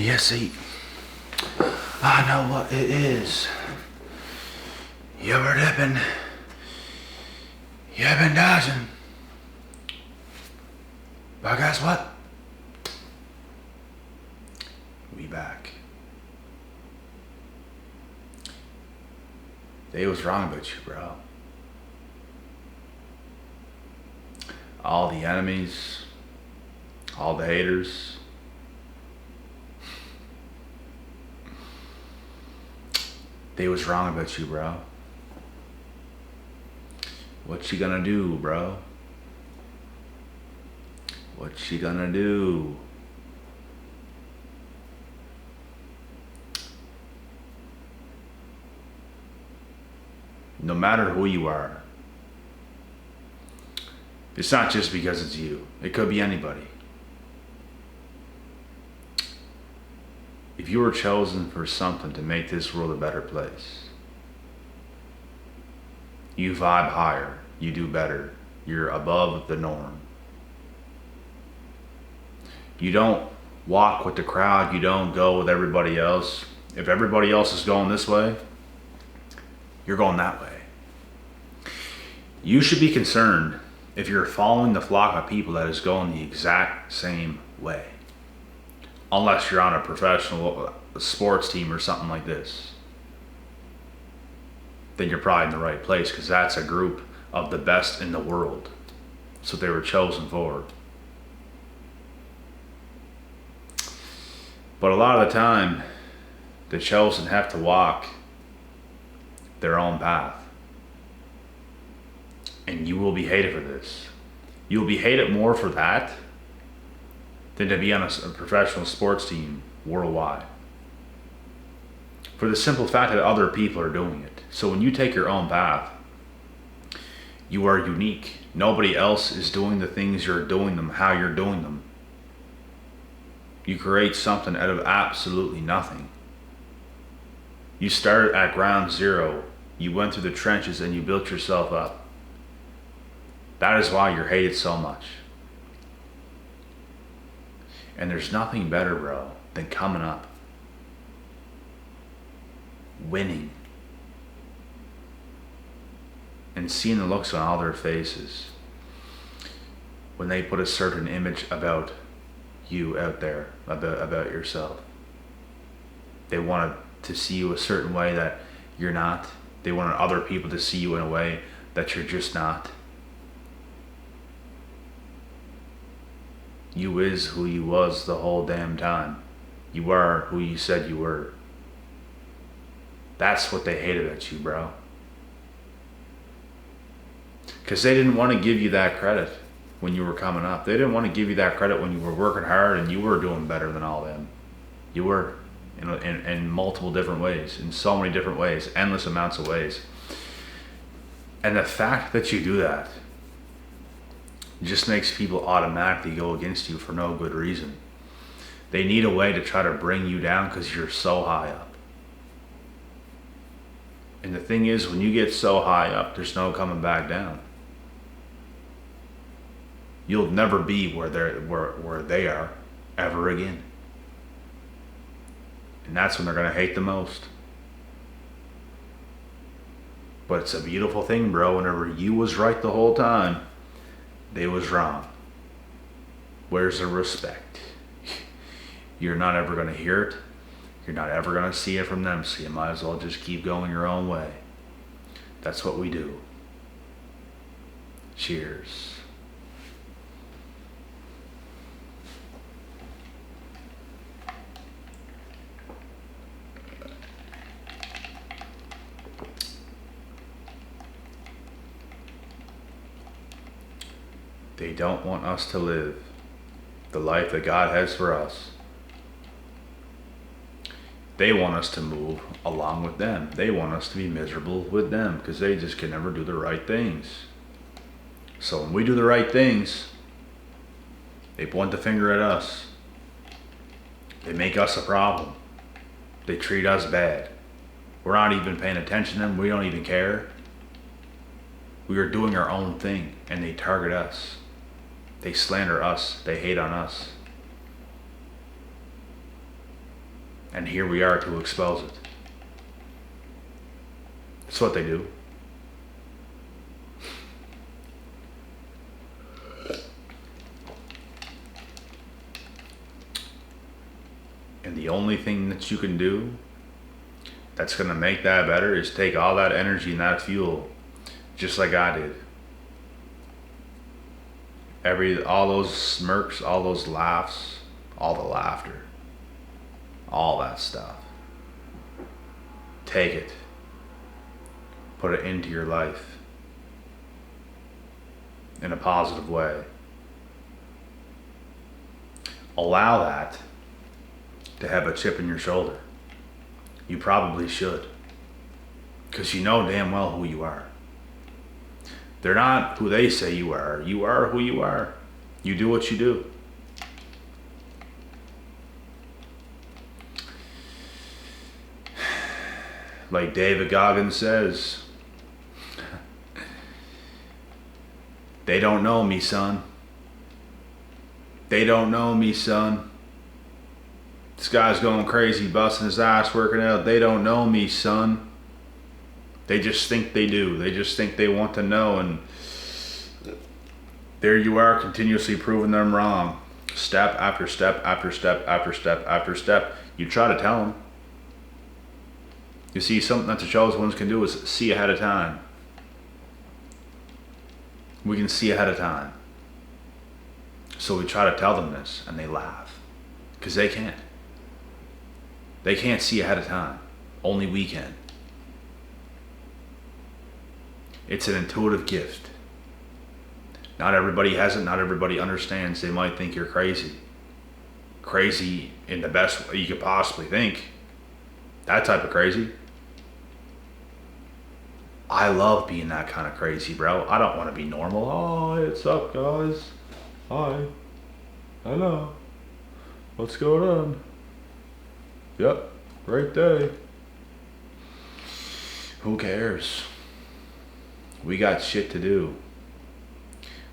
You see, I know what it is. You were dipping. You've been dodging. But guess what? We back. They was wrong about you, bro. All the enemies, all the haters. They was wrong about you, bro. What you gonna do, bro? What you gonna do? No matter who you are, it's not just because it's you. It could be anybody. If you were chosen for something to make this world a better place, you vibe higher, you do better, you're above the norm. You don't walk with the crowd, you don't go with everybody else. If everybody else is going this way, you're going that way. You should be concerned if you're following the flock of people that is going the exact same way. Unless you're on a professional sports team or something like this. Then you're probably in the right place, because that's a group of the best in the world. That's what they were chosen for. But a lot of the time, the chosen have to walk their own path. And you will be hated for this. You will be hated more for that than to be on a professional sports team worldwide. For the simple fact that other people are doing it. So when you take your own path, you are unique. Nobody else is doing the things you're doing them, how you're doing them. You create something out of absolutely nothing. You started at ground zero. You went through the trenches and you built yourself up. That is why you're hated so much. And there's nothing better, bro, than coming up, winning, and seeing the looks on all their faces when they put a certain image about you out there, about yourself. They wanted to see you a certain way that you're not. They wanted other people to see you in a way that you're just not. You is who you was the whole damn time. You are who you said you were. That's what they hated about you, bro. Because they didn't want to give you that credit when you were coming up. They didn't want to give you that credit when you were working hard and you were doing better than all them. You were, in multiple different ways, in so many different ways, endless amounts of ways. And the fact that you do that just makes people automatically go against you for no good reason. They need a way to try to bring you down because you're so high up. And the thing is, when you get so high up, there's no coming back down. You'll never be where they are ever again. And that's when they're going to hate the most. But it's a beautiful thing, bro. Whenever you was right the whole time, they was wrong. Where's the respect? You're not ever going to hear it. You're not ever going to see it from them, so you might as well just keep going your own way. That's what we do. Cheers. They don't want us to live the life that God has for us. They want us to move along with them. They want us to be miserable with them because they just can never do the right things. So when we do the right things, they point the finger at us. They make us a problem. They treat us bad. We're not even paying attention to them. We don't even care. We are doing our own thing and they target us. They slander us. They hate on us. And here we are to expose it. That's what they do. And the only thing that you can do that's going to make that better is take all that energy and that fuel, just like I did. All those smirks, all those laughs, all the laughter, all that stuff. Take it. Put it into your life in a positive way. Allow that to have a chip in your shoulder. You probably should. Because you know damn well who you are. They're not who they say you are. You are who you are. You do what you do. Like David Goggins says, they don't know me, son. They don't know me, son. This guy's going crazy, busting his ass, working out. They don't know me, son. They just think they do. They just think they want to know, and there you are, continuously proving them wrong. Step after step after step after step after step. You try to tell them. You see, something that the chosen ones can do is see ahead of time. We can see ahead of time. So we try to tell them this, and they laugh. Because they can't. They can't see ahead of time. Only we can. It's an intuitive gift. Not everybody has it. Not everybody understands. They might think you're crazy. Crazy in the best way you could possibly think. That type of crazy. I love being that kind of crazy, bro. I don't want to be normal. Oh, what's up, guys? Hi. Hello. What's going on? Yep. Great day. Who cares? We got shit to do.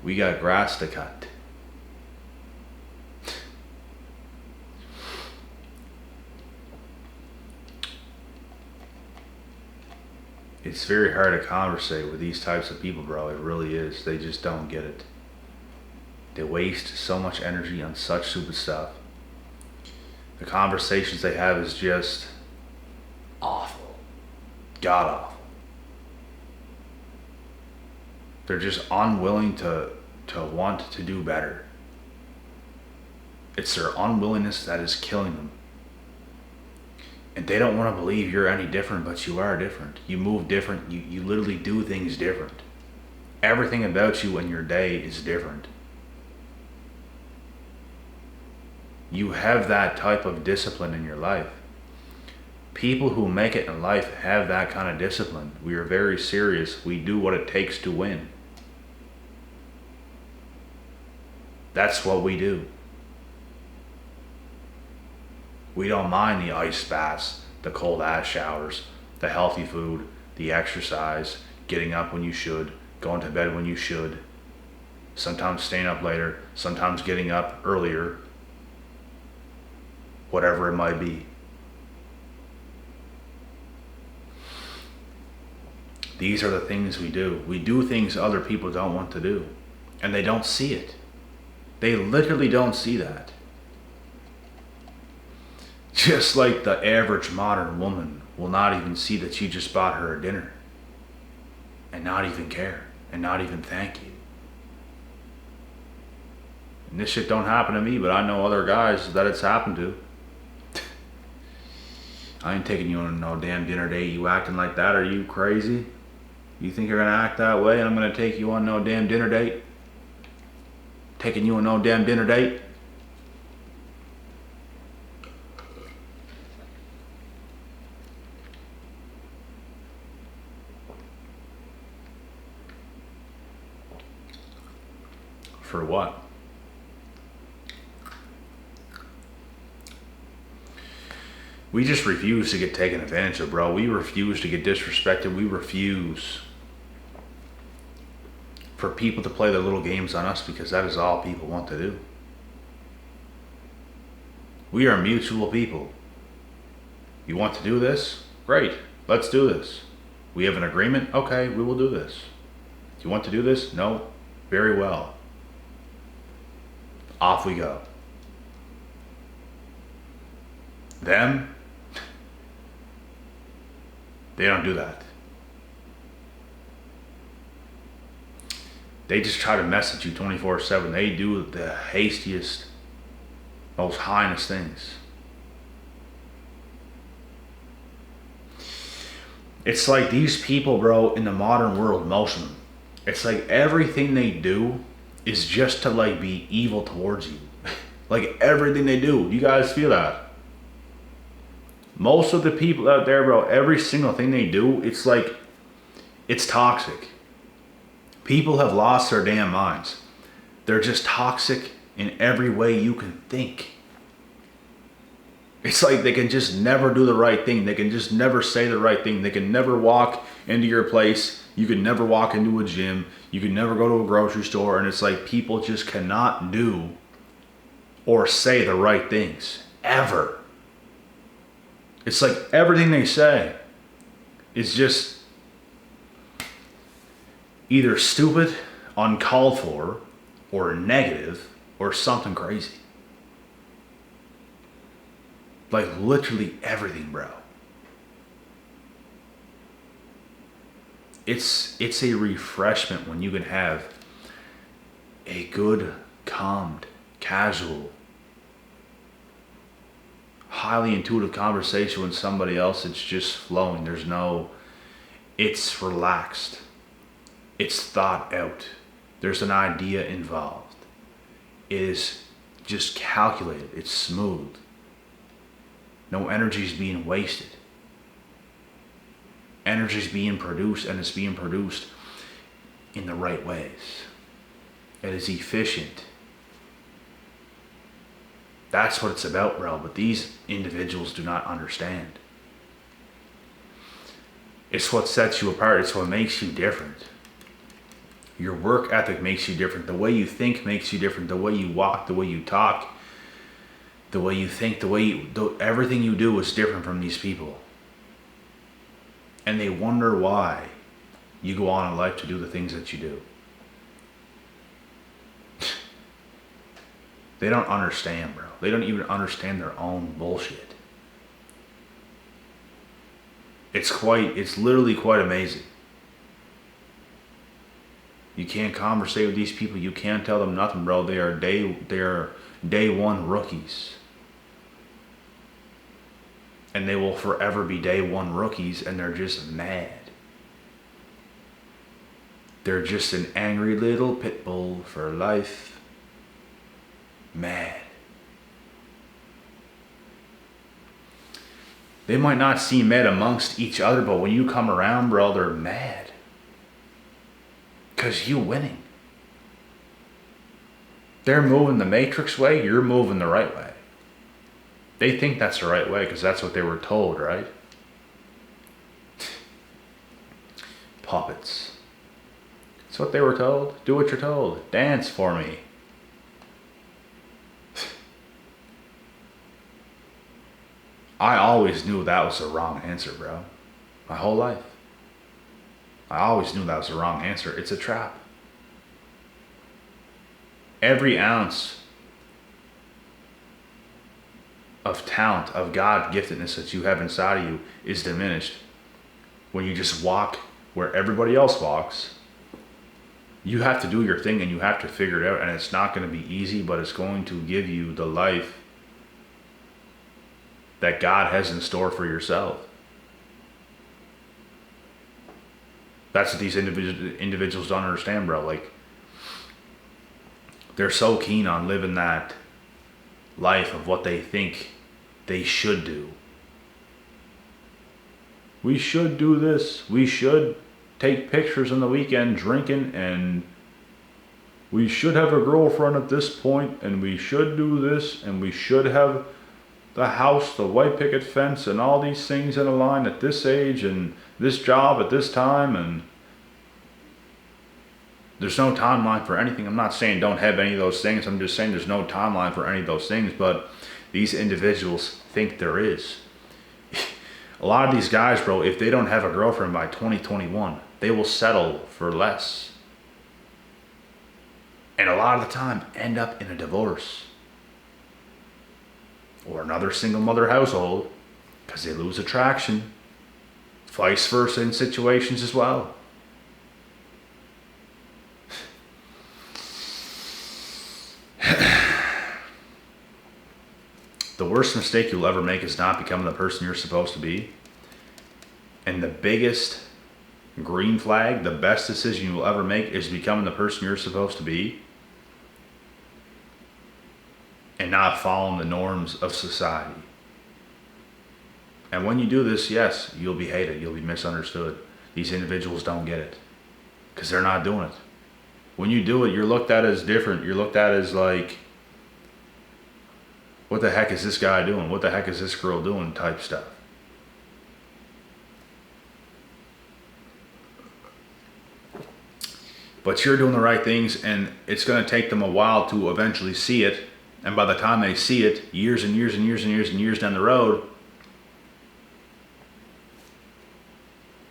We got grass to cut. It's very hard to conversate with these types of people, bro. It really is. They just don't get it. They waste so much energy on such stupid stuff. The conversations they have is just awful. God awful. They're just unwilling to want to do better. It's their unwillingness that is killing them. And they don't want to believe you're any different, but you are different. You move different. You literally do things different. Everything about you and your day is different. You have that type of discipline in your life. People who make it in life have that kind of discipline. We are very serious. We do what it takes to win. That's what we do. We don't mind the ice baths, the cold ass showers, the healthy food, the exercise, getting up when you should, going to bed when you should, sometimes staying up later, sometimes getting up earlier, whatever it might be. These are the things we do. We do things other people don't want to do, and they don't see it. They literally don't see that. Just like the average modern woman will not even see that you just bought her a dinner and not even care and not even thank you. And this shit don't happen to me, but I know other guys that it's happened to. I ain't taking you on no damn dinner date. You acting like that? Are you crazy? You think you're gonna act that way and I'm gonna take you on no damn dinner date? Taking you on no damn dinner date? For what? We just refuse to get taken advantage of, bro. We refuse to get disrespected. We refuse for people to play their little games on us, because that is all people want to do. We are mutual people. You want to do this? Great, let's do this. We have an agreement? Okay, we will do this. Do you want to do this? No? Very well. Off we go. Them, they don't do that. They just try to message you 24/7. They do the hastiest, most heinous things. It's like these people, bro, in the modern world, most of them, it's like everything they do is just to like be evil towards you. Like everything they do. You guys feel that? Most of the people out there, bro, every single thing they do, it's like, it's toxic. People have lost their damn minds. They're just toxic in every way you can think. It's like they can just never do the right thing. They can just never say the right thing. They can never walk into your place. You can never walk into a gym. You can never go to a grocery store. And it's like people just cannot do or say the right things. Ever. It's like everything they say is just either stupid, uncalled for, or negative, or something crazy. Like literally everything, bro. It's a refreshment when you can have a good, calmed, casual, highly intuitive conversation with somebody else. It's just flowing. It's relaxed. It's thought out. There's an idea involved. It is just calculated. It's smooth. No energy is being wasted. Energy is being produced, and it's being produced in the right ways. It is efficient. That's what it's about, bro. But these individuals do not understand. It's what sets you apart. It's what makes you different. Your work ethic makes you different. The way you think makes you different. The way you walk, the way you talk, the way you think, everything you do is different from these people. And they wonder why you go on in life to do the things that you do. They don't understand, bro. They don't even understand their own bullshit. It's literally quite amazing. You can't conversate with these people. You can't tell them nothing, bro. They are day one rookies. And they will forever be day one rookies, and they're just mad. They're just an angry little pit bull for life. Mad. They might not seem mad amongst each other, but when you come around, bro, they're mad. Because you winning. They're moving the Matrix way, you're moving the right way. They think that's the right way because that's what they were told, right? Puppets. That's what they were told. Do what you're told. Dance for me. I always knew that was the wrong answer, bro. My whole life. I always knew that was the wrong answer. It's a trap. Every ounce of talent, of God giftedness that you have inside of you is diminished when you just walk where everybody else walks. You have to do your thing and you have to figure it out, and it's not going to be easy, but it's going to give you the life that God has in store for yourself. That's what these individuals don't understand, bro. Like, they're so keen on living that life of what they think they should do. We should do this. We should take pictures on the weekend drinking, and we should have a girlfriend at this point, and we should do this, and we should have the house, the white picket fence, and all these things in a line at this age, and this job at this time, and there's no timeline for anything. I'm not saying don't have any of those things. I'm just saying there's no timeline for any of those things, but these individuals think there is. A lot of these guys, bro, if they don't have a girlfriend by 2021, they will settle for less. And a lot of the time end up in a divorce or another single mother household because they lose attraction. Vice versa in situations as well. The worst mistake you'll ever make is not becoming the person you're supposed to be. And the biggest green flag, the best decision you'll ever make is becoming the person you're supposed to be and not following the norms of society. And when you do this, yes, you'll be hated, you'll be misunderstood. These individuals don't get it because they're not doing it. When you do it, you're looked at as different. You're looked at as like, what the heck is this guy doing? What the heck is this girl doing? Type stuff. But you're doing the right things, and it's going to take them a while to eventually see it. And by the time they see it, years and years and years and years and years down the road,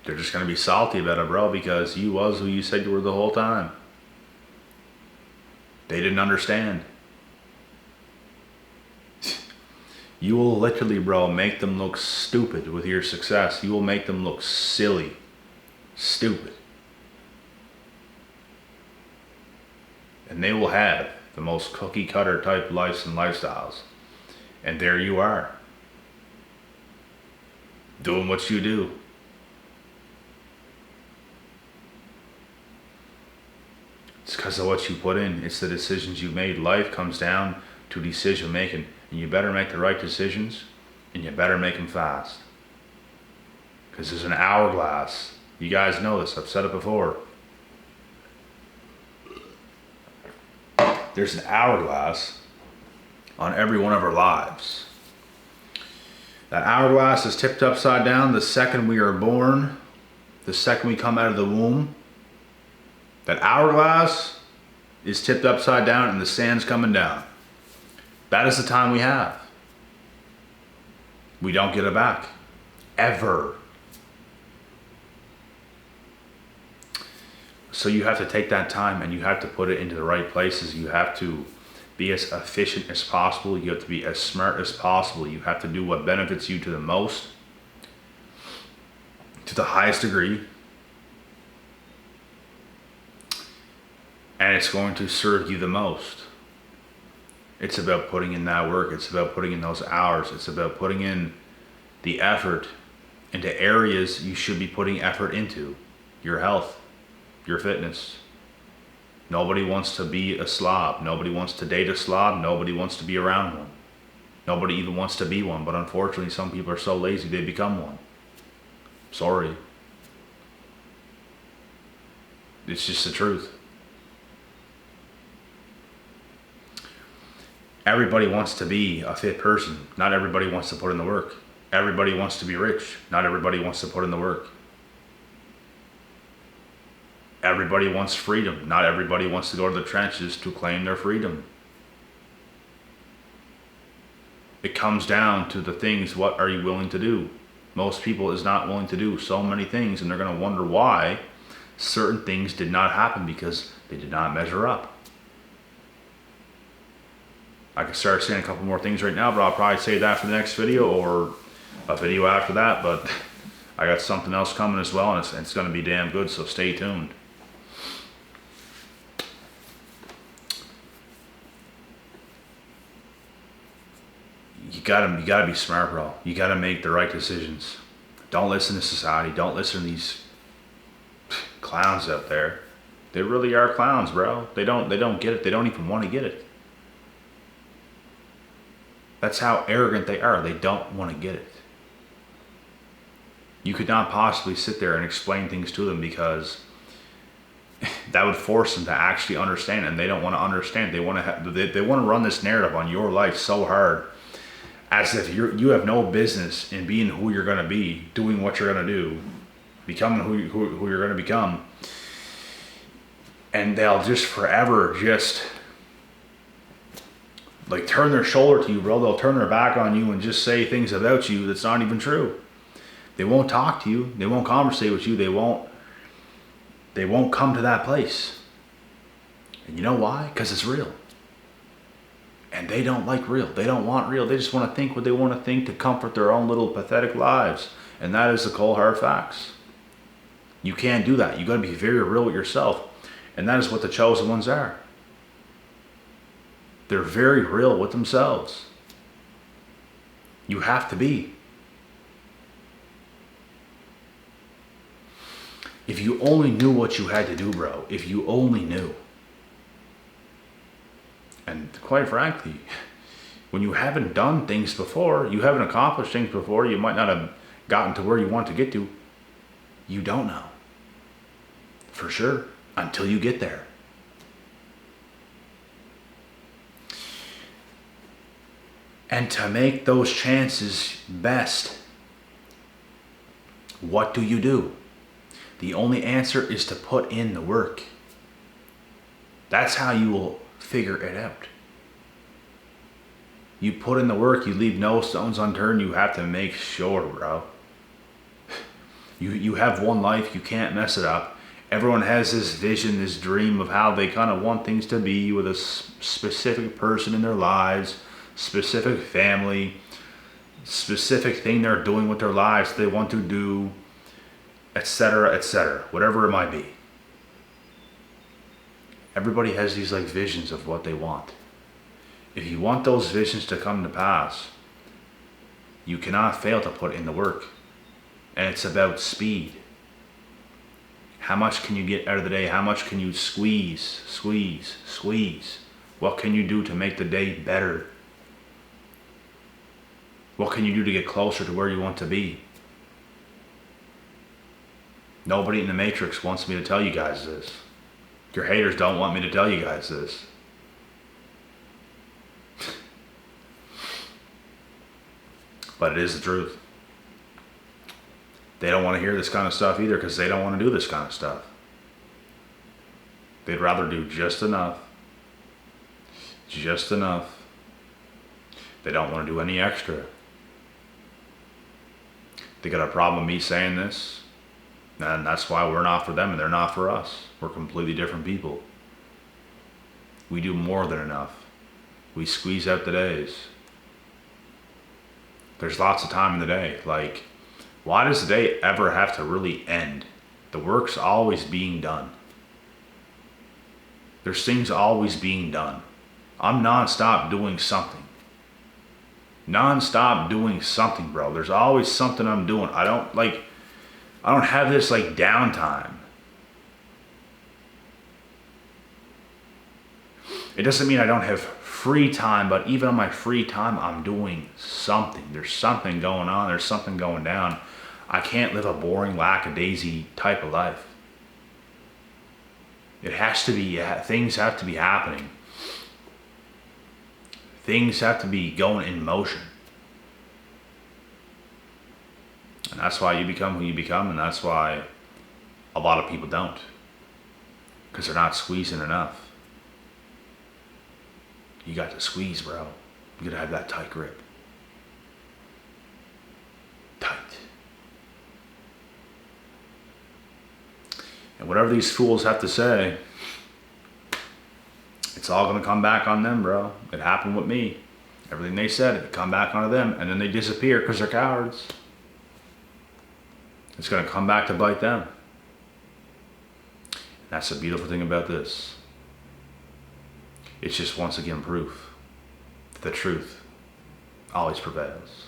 they're just going to be salty about it, bro, because you was who you said you were the whole time. They didn't understand. You will literally, bro, make them look stupid with your success. You will make them look silly, stupid. And they will have the most cookie cutter type lives and lifestyles. And there you are, doing what you do. It's because of what you put in. It's the decisions you made. Life comes down to decision making. And you better make the right decisions, and you better make them fast. Because there's an hourglass. You guys know this. I've said it before. There's an hourglass on every one of our lives. That hourglass is tipped upside down the second we are born, the second we come out of the womb. That hourglass is tipped upside down and the sand's coming down. That is the time we have. We don't get it back. Ever. So you have to take that time and you have to put it into the right places. You have to be as efficient as possible. You have to be as smart as possible. You have to do what benefits you to the most, to the highest degree. And it's going to serve you the most. It's about putting in that work. It's about putting in those hours. It's about putting in the effort into areas you should be putting effort into. Your health, your fitness. Nobody wants to be a slob. Nobody wants to date a slob. Nobody wants to be around one. Nobody even wants to be one. But unfortunately, some people are so lazy they become one. Sorry. It's just the truth. Everybody wants to be a fit person. Not everybody wants to put in the work. Everybody wants to be rich. Not everybody wants to put in the work. Everybody wants freedom. Not everybody wants to go to the trenches to claim their freedom. It comes down to the things, what are you willing to do? Most people is not willing to do so many things, and they're going to wonder why certain things did not happen because they did not measure up. I could start saying a couple more things right now, but I'll probably save that for the next video or a video after that. But I got something else coming as well, and it's going to be damn good, so stay tuned. You gotta be smart, bro. You gotta make the right decisions. Don't listen to society. Don't listen to these clowns out there. They really are clowns, bro. They don't get it. They don't even want to get it. That's how arrogant they are. They don't want to get it. You could not possibly sit there and explain things to them because that would force them to actually understand, and they don't want to understand. They want to run this narrative on your life so hard, as if you have no business in being who you're going to be, doing what you're going to do, becoming who you're going to become, and they'll just forever just turn their shoulder to you, bro. They'll turn their back on you and just say things about you that's not even true. They won't talk to you. They won't conversate with you. They won't come to that place. And you know why? Because it's real. And they don't like real. They don't want real. They just want to think what they want to think to comfort their own little pathetic lives. And that is the cold hard facts. You can't do that. You got to be very real with yourself. And that is what the chosen ones are. They're very real with themselves. You have to be. If you only knew what you had to do, bro. If you only knew. And quite frankly, when you haven't done things before, you haven't accomplished things before, you might not have gotten to where you want to get to. You don't know. For sure. Until you get there. And to make those chances best, what do? The only answer is to put in the work. That's how you will figure it out. You put in the work, you leave no stones unturned. You have to make sure, bro. You have one life, you can't mess it up. Everyone has this vision, this dream of how they kind of want things to be with a specific person in their lives, specific family, specific thing they're doing with their lives they want to do, etc., whatever it might be. Everybody has these like visions of what they want. If you want those visions to come to pass, you cannot fail to put in the work. And it's about speed. How much can you get out of the day? How much can you squeeze? What can you do to make the day better? What can you do to get closer to where you want to be? Nobody in the Matrix wants me to tell you guys this. Your haters don't want me to tell you guys this. But it is the truth. They don't want to hear this kind of stuff either because they don't want to do this kind of stuff. They'd rather do just enough. Just enough. They don't want to do any extra. They got a problem with me saying this, and that's why we're not for them and they're not for us. We're completely different people. We do more than enough. We squeeze out the days. There's lots of time in the day. Like, why does the day ever have to really end? The work's always being done. There's things always being done. I'm non-stop doing something. Non-stop doing something, bro. There's always something I'm doing. I don't have this like downtime. It doesn't mean I don't have free time, but even on my free time, I'm doing something. There's something going on. There's something going down. I can't live a boring, lackadaisy type of life. It has to be, things have to be happening. Things have to be going in motion. And that's why you become who you become, and that's why a lot of people don't. Because they're not squeezing enough. You got to squeeze, bro. You gotta have that tight grip. Tight. And whatever these fools have to say, it's all gonna come back on them, bro. It happened with me. Everything they said, it come back onto them, and then they disappear because they're cowards. It's gonna come back to bite them. And that's the beautiful thing about this. It's just once again proof that the truth always prevails.